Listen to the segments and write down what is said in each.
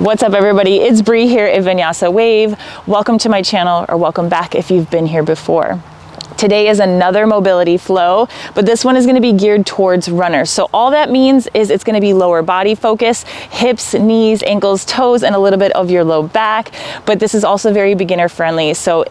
What's up everybody, it's Bree here at Vinyasa Wave. Welcome to my channel, or welcome back if you've been here before. Today is another mobility flow, but this one is going to be geared towards runners. So all that means is it's going to be lower body focus, hips, knees, ankles, toes, and a little bit of your low back. But this is also very beginner friendly. So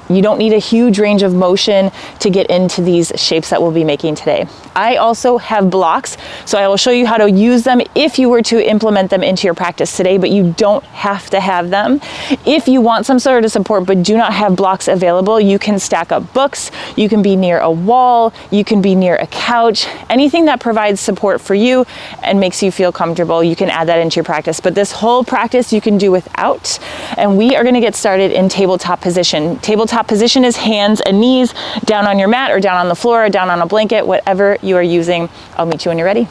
you don't need a huge range of motion to get into these shapes that we'll be making today. I also have blocks, so I will show you how to use them if you were to implement them into your practice today, but you don't have to have them. If you want some sort of support but do not have blocks available, you can stack up books. You can be near a wall, you can be near a couch, anything that provides support for you and makes you feel comfortable, you can add that into your practice. But this whole practice you can do without, and we are gonna get started in tabletop position. Tabletop position is hands and knees down on your mat or down on the floor or down on a blanket, whatever you are using. I'll meet you when you're ready.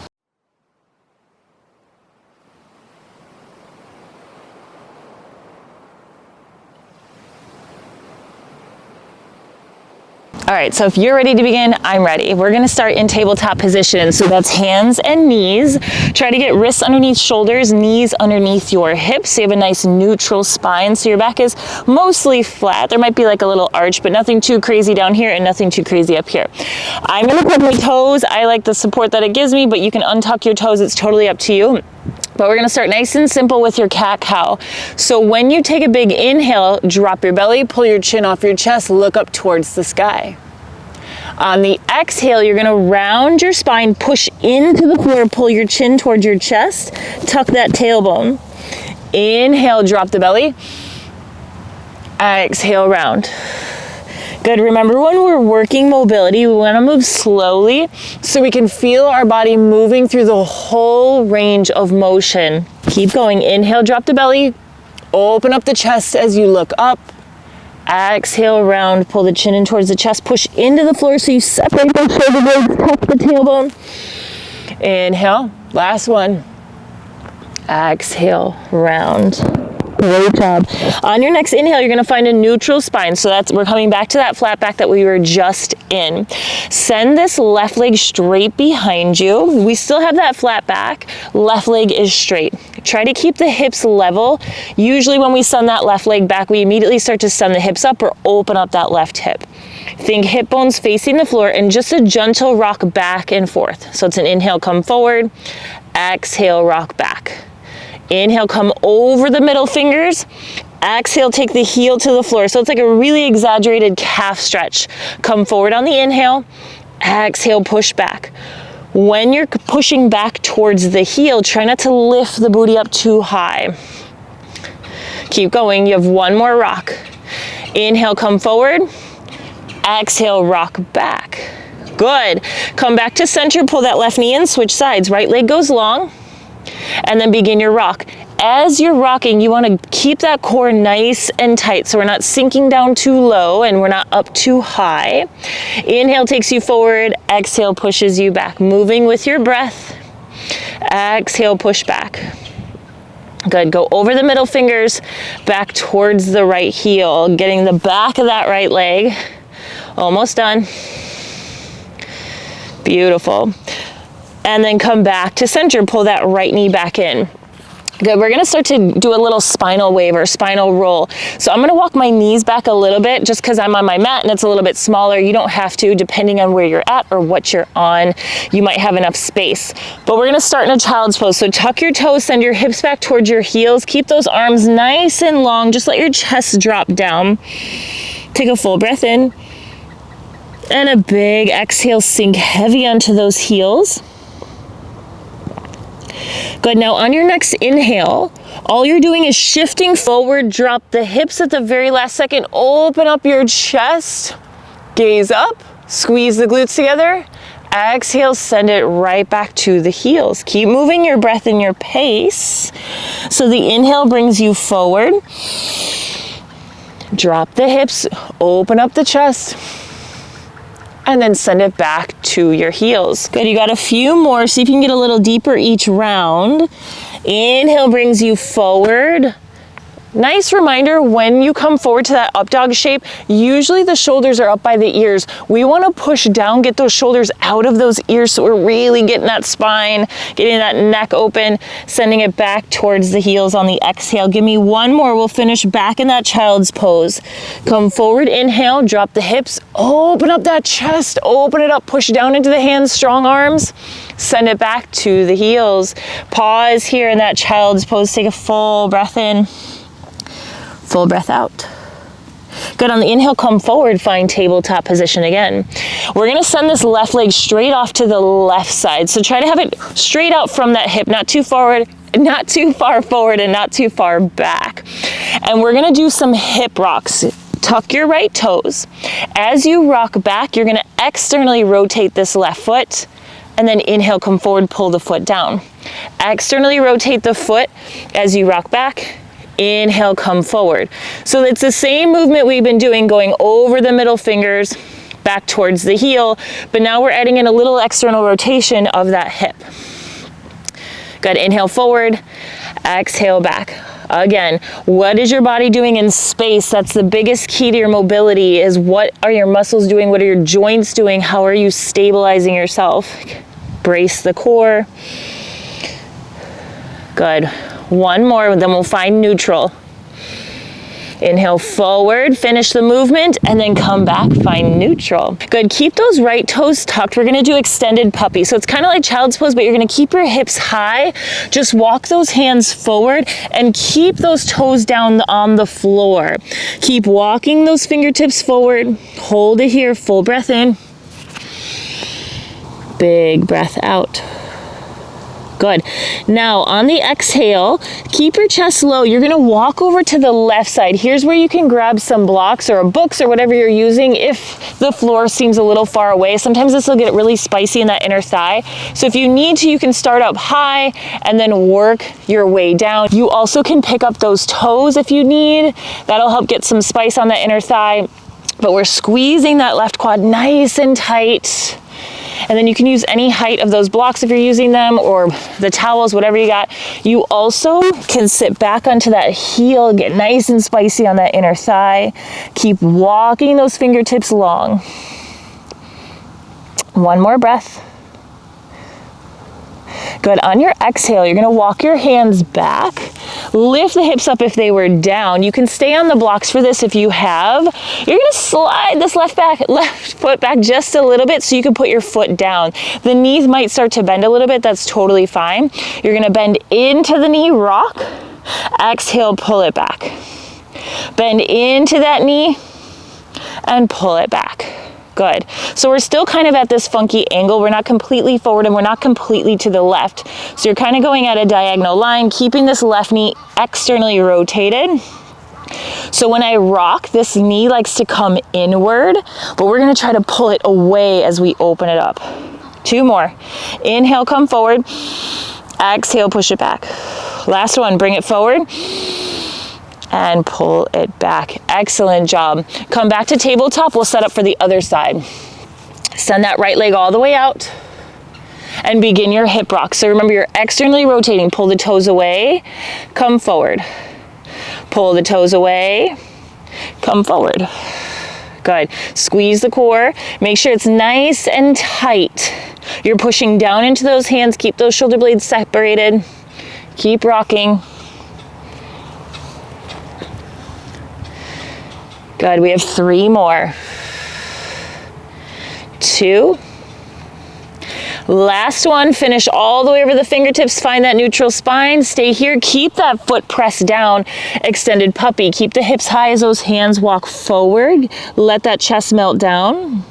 All right, so if you're ready to begin, I'm ready. We're gonna start in tabletop position. So that's hands and knees. Try to get wrists underneath shoulders, knees underneath your hips. So you have a nice neutral spine. So your back is mostly flat. There might be like a little arch, but nothing too crazy down here and nothing too crazy up here. I'm gonna put my toes. I like the support that it gives me, but you can untuck your toes. It's totally up to you. But we're gonna start nice and simple with your cat-cow. So when you take a big inhale, drop your belly, pull your chin off your chest, look up towards the sky. On the exhale, you're gonna round your spine, push into the floor, pull your chin towards your chest, tuck that tailbone. Inhale, drop the belly. Exhale, round. Good, remember when we're working mobility, we wanna move slowly so we can feel our body moving through the whole range of motion. Keep going, inhale, drop the belly, open up the chest as you look up. Exhale, round, pull the chin in towards the chest, push into the floor so you separate those shoulder blades, tuck the tailbone. Inhale, last one. Exhale, round. Great job. On your next inhale, you're gonna find a neutral spine. So we're coming back to that flat back that we were just in. Send this left leg straight behind you. We still have that flat back. Left leg is straight. Try to keep the hips level. Usually when we send that left leg back, we immediately start to send the hips up or open up that left hip. Think hip bones facing the floor and just a gentle rock back and forth. So it's an inhale, come forward. Exhale, rock back. Inhale, come over the middle fingers. Exhale, take the heel to the floor. So it's like a really exaggerated calf stretch. Come forward on the inhale. Exhale, push back. When you're pushing back towards the heel, try not to lift the booty up too high. Keep going. You have one more rock. Inhale, come forward. Exhale, rock back. Good. Come back to center. Pull that left knee in. Switch sides. Right leg goes long. And then begin your rock. As you're rocking, you want to keep that core nice and tight so we're not sinking down too low and we're not up too high. Inhale takes you forward, exhale pushes you back. Moving with your breath. Exhale, push back. Good, go over the middle fingers, back towards the right heel, getting the back of that right leg. Almost done. Beautiful. And then come back to center, pull that right knee back in. Good, we're gonna start to do a little spinal wave or spinal roll. So I'm gonna walk my knees back a little bit just because I'm on my mat and it's a little bit smaller. You don't have to, depending on where you're at or what you're on. You might have enough space. But we're gonna start in a child's pose. So tuck your toes, send your hips back towards your heels. Keep those arms nice and long. Just let your chest drop down. Take a full breath in. And a big exhale, sink heavy onto those heels. Good, now on your next inhale, all you're doing is shifting forward, drop the hips at the very last second, open up your chest, gaze up, squeeze the glutes together, exhale, send it right back to the heels. Keep moving your breath and your pace. So the inhale brings you forward, drop the hips, open up the chest, and then send it back to your heels. Good, you got a few more, see if you can get a little deeper each round. Inhale brings you forward, Nice reminder, when you come forward to that up dog shape, usually the shoulders are up by the ears. We want to push down, get those shoulders out of those ears so we're really getting that spine, getting that neck open, sending it back towards the heels on the exhale. Give me one more. We'll finish back in that child's pose. Come forward, inhale, drop the hips, open up that chest, open it up, push down into the hands, strong arms, send it back to the heels. Pause here in that child's pose. Take a full breath in. Full breath out. Good. On the inhale, come forward, find tabletop position again. We're going to send this left leg straight off to the left side. So try to have it straight out from that hip, not too forward, not too far forward, and not too far back. And we're going to do some hip rocks. Tuck your right toes. As you rock back, you're going to externally rotate this left foot, and then inhale, come forward, pull the foot down. Externally rotate the foot as you rock back. Inhale, come forward. So it's the same movement we've been doing, going over the middle fingers, back towards the heel, but now we're adding in a little external rotation of that hip. Good. Inhale forward, exhale back. Again, what is your body doing in space? That's the biggest key to your mobility, is what are your muscles doing? What are your joints doing? How are you stabilizing yourself? Brace the core. Good. One more, then we'll find neutral. Inhale forward, finish the movement, and then come back, find neutral. Good. Keep those right toes tucked. We're going to do extended puppy. So it's kind of like child's pose, but you're going to keep your hips high. Just walk those hands forward and keep those toes down on the floor. Keep walking those fingertips forward. Hold it here. Full breath in. Big breath out. Good. Now on the exhale, keep your chest low. You're going to walk over to the left side. Here's where you can grab some blocks or books or whatever you're using if the floor seems a little far away. Sometimes this will get really spicy in that inner thigh. So if you need to, you can start up high and then work your way down. You also can pick up those toes if you need. That'll help get some spice on that inner thigh. But we're squeezing that left quad nice and tight. And then you can use any height of those blocks if you're using them, or the towels, whatever you got. You also can sit back onto that heel, get nice and spicy on that inner thigh. Keep walking those fingertips long. One more breath. Good. On your exhale, you're going to walk your hands back. Lift the hips up if they were down. You can stay on the blocks for this if you have. You're going to slide this left foot back just a little bit so you can put your foot down. The knees might start to bend a little bit. That's totally fine. You're going to bend into the knee, rock. Exhale, pull it back. Bend into that knee and pull it back. Good. So we're still kind of at this funky angle. We're not completely forward and we're not completely to the left. So you're kind of going at a diagonal line, keeping this left knee externally rotated. So when I rock, this knee likes to come inward, but we're going to try to pull it away as we open it up. Two more. Inhale, come forward. Exhale, push it back. Last one, bring it forward. And pull it back. Excellent job. Come back to tabletop. We'll set up for the other side. Send that right leg all the way out and begin your hip rock. So remember, you're externally rotating. Pull the toes away, come forward. Pull the toes away, come forward. Good. Squeeze the core. Make sure it's nice and tight. You're pushing down into those hands. Keep those shoulder blades separated. Keep rocking. Good. We have 3 more. 2. Last one. Finish all the way over the fingertips. Find that neutral spine. Stay here. Keep that foot pressed down. Extended puppy. Keep the hips high as those hands walk forward. Let that chest melt down.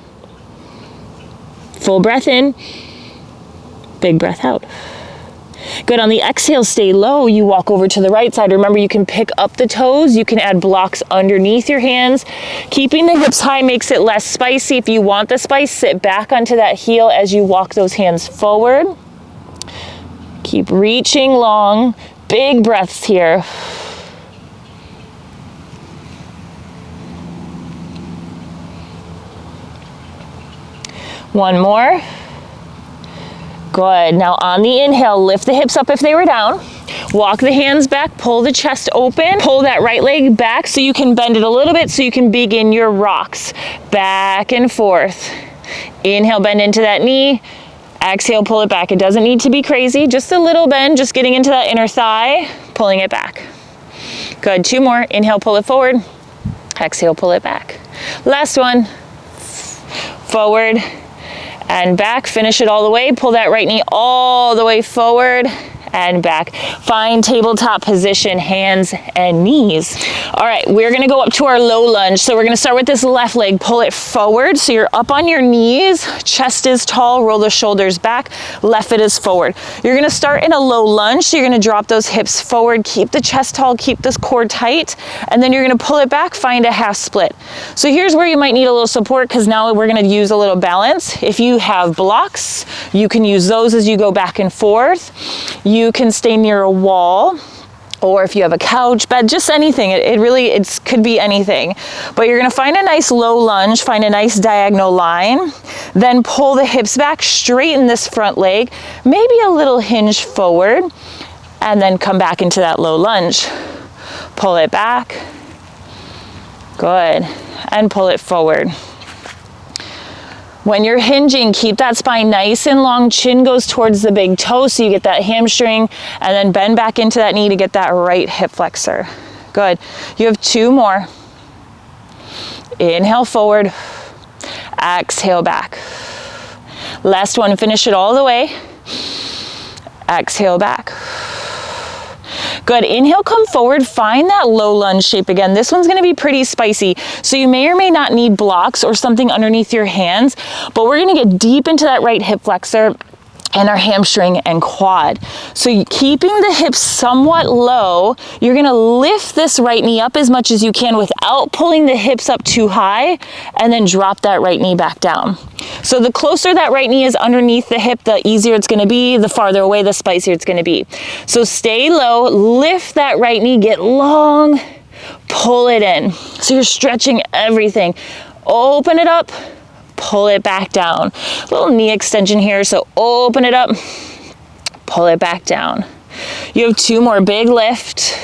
Full breath in. Big breath out. Good. On the exhale, stay low. You walk over to the right side. Remember, you can pick up the toes. You can add blocks underneath your hands. Keeping the hips high makes it less spicy. If you want the spice, sit back onto that heel as you walk those hands forward. Keep reaching long. Big breaths here. One more. Good. Now on the inhale, lift the hips up if they were down. Walk the hands back, pull the chest open, pull that right leg back so you can bend it a little bit so you can begin your rocks. Back and forth. Inhale, bend into that knee. Exhale, pull it back. It doesn't need to be crazy, just a little bend, just getting into that inner thigh, pulling it back. Good, 2 more. Inhale, pull it forward. Exhale, pull it back. Last one. Forward and back. Finish it all the way. Pull that right knee all the way forward and back. Find tabletop position, hands and knees. All right, we're gonna go up to our low lunge. So we're gonna start with this left leg, pull it forward. So you're up on your knees, chest is tall, roll the shoulders back, left foot is forward. You're gonna start in a low lunge. So you're gonna drop those hips forward, keep the chest tall, keep this core tight, and then you're gonna pull it back, find a half split. So here's where you might need a little support because now we're gonna use a little balance. If you have blocks, you can use those as you go back and forth. You can stay near a wall, or if you have a couch, bed, just anything. It could be anything. But you're gonna find a nice low lunge, find a nice diagonal line, then pull the hips back, straighten this front leg, maybe a little hinge forward, and then come back into that low lunge. Pull it back, good, and pull it forward. When you're hinging, keep that spine nice and long, chin goes towards the big toe so you get that hamstring, and then bend back into that knee to get that right hip flexor. Good. You have 2 more. Inhale forward, exhale back. Last one, finish it all the way. Exhale back. Good, inhale, come forward, find that low lunge shape again. This one's gonna be pretty spicy. So you may or may not need blocks or something underneath your hands, but we're gonna get deep into that right hip flexor and our hamstring and quad. So keeping the hips somewhat low, you're gonna lift this right knee up as much as you can without pulling the hips up too high, and then drop that right knee back down. So the closer that right knee is underneath the hip, the easier it's gonna be. The farther away, the spicier it's gonna be. So stay low, lift that right knee, get long, pull it in. So you're stretching everything. Open it up, pull it back down. Little knee extension here, so open it up, pull it back down. You have 2 more, big lift,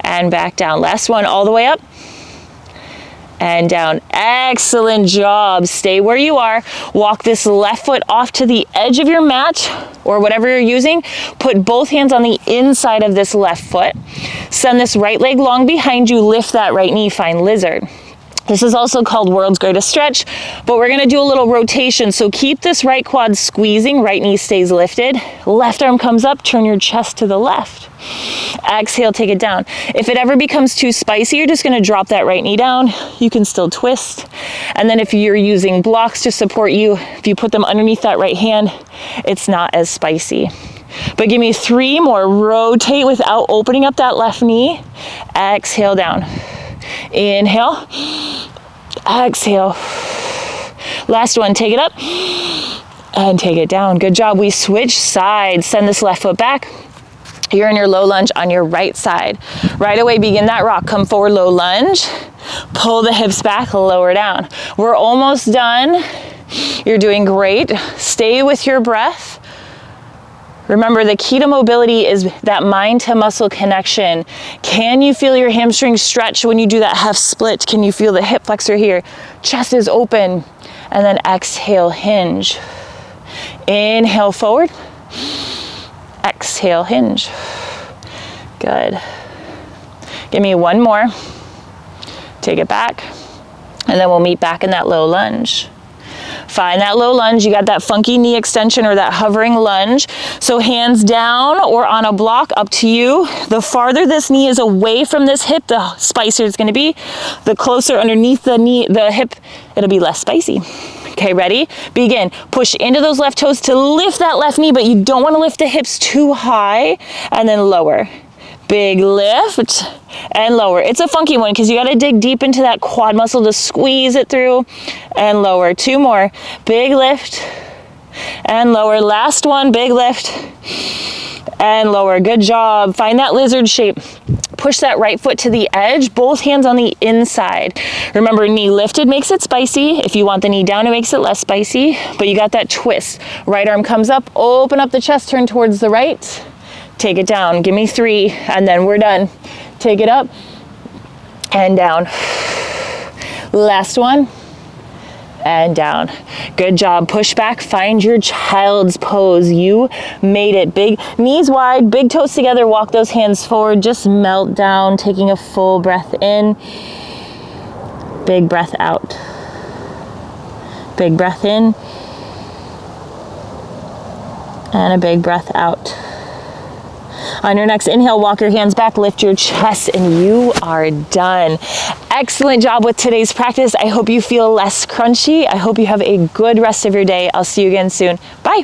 and back down. Last one, all the way up, and down. Excellent job. Stay where you are. Walk this left foot off to the edge of your mat, or whatever you're using. Put both hands on the inside of this left foot. Send this right leg long behind you, lift that right knee, find lizard. This is also called world's greatest stretch, but we're gonna do a little rotation. So keep this right quad squeezing, right knee stays lifted, left arm comes up, turn your chest to the left. Exhale, take it down. If it ever becomes too spicy, you're just gonna drop that right knee down. You can still twist. And then if you're using blocks to support you, if you put them underneath that right hand, it's not as spicy. But give me 3 more. Rotate without opening up that left knee. Exhale down. Inhale, exhale. Last one, take it up and take it down. Good job. We switch sides. Send this left foot back. You're in your low lunge on your right side. Right away, begin that rock. Come forward, low lunge. Pull the hips back, lower down. We're almost done. You're doing great. Stay with your breath. Remember, the key to mobility is that mind to muscle connection. Can you feel your hamstrings stretch when you do that half split? Can you feel the hip flexor here? Chest is open. And then exhale, hinge. Inhale forward. Exhale, hinge. Good. Give me 1 more. Take it back. And then we'll meet back in that low lunge. Find that low lunge. You got that funky knee extension or that hovering lunge. So hands down or on a block, up to you. The farther this knee is away from this hip, the spicier it's gonna be. The closer underneath the knee, the hip, it'll be less spicy. Okay, ready? Begin. Push into those left toes to lift that left knee, but you don't wanna lift the hips too high, and then lower. Big lift and lower. It's a funky one because you got to dig deep into that quad muscle to squeeze it through, and lower. 2 more. Big lift and lower. Last one, big lift and lower. Good job. Find that lizard shape. Push that right foot to the edge, both hands on the inside. Remember, knee lifted makes it spicy. If you want the knee down, it makes it less spicy, but you got that twist. Right arm comes up, open up the chest, turn towards the right. take it down. Give me 3, and then we're done. Take it up and down. Last one, and down. Good job. Push back, find your child's pose. You made it. Big knees wide, big toes together, walk those hands forward, just melt down, taking a full breath in, big breath out. Big breath in, and a big breath out. On your next inhale, walk your hands back, lift your chest, and you are done. Excellent job with today's practice. I hope you feel less crunchy. I hope you have a good rest of your day. I'll see you again soon. Bye.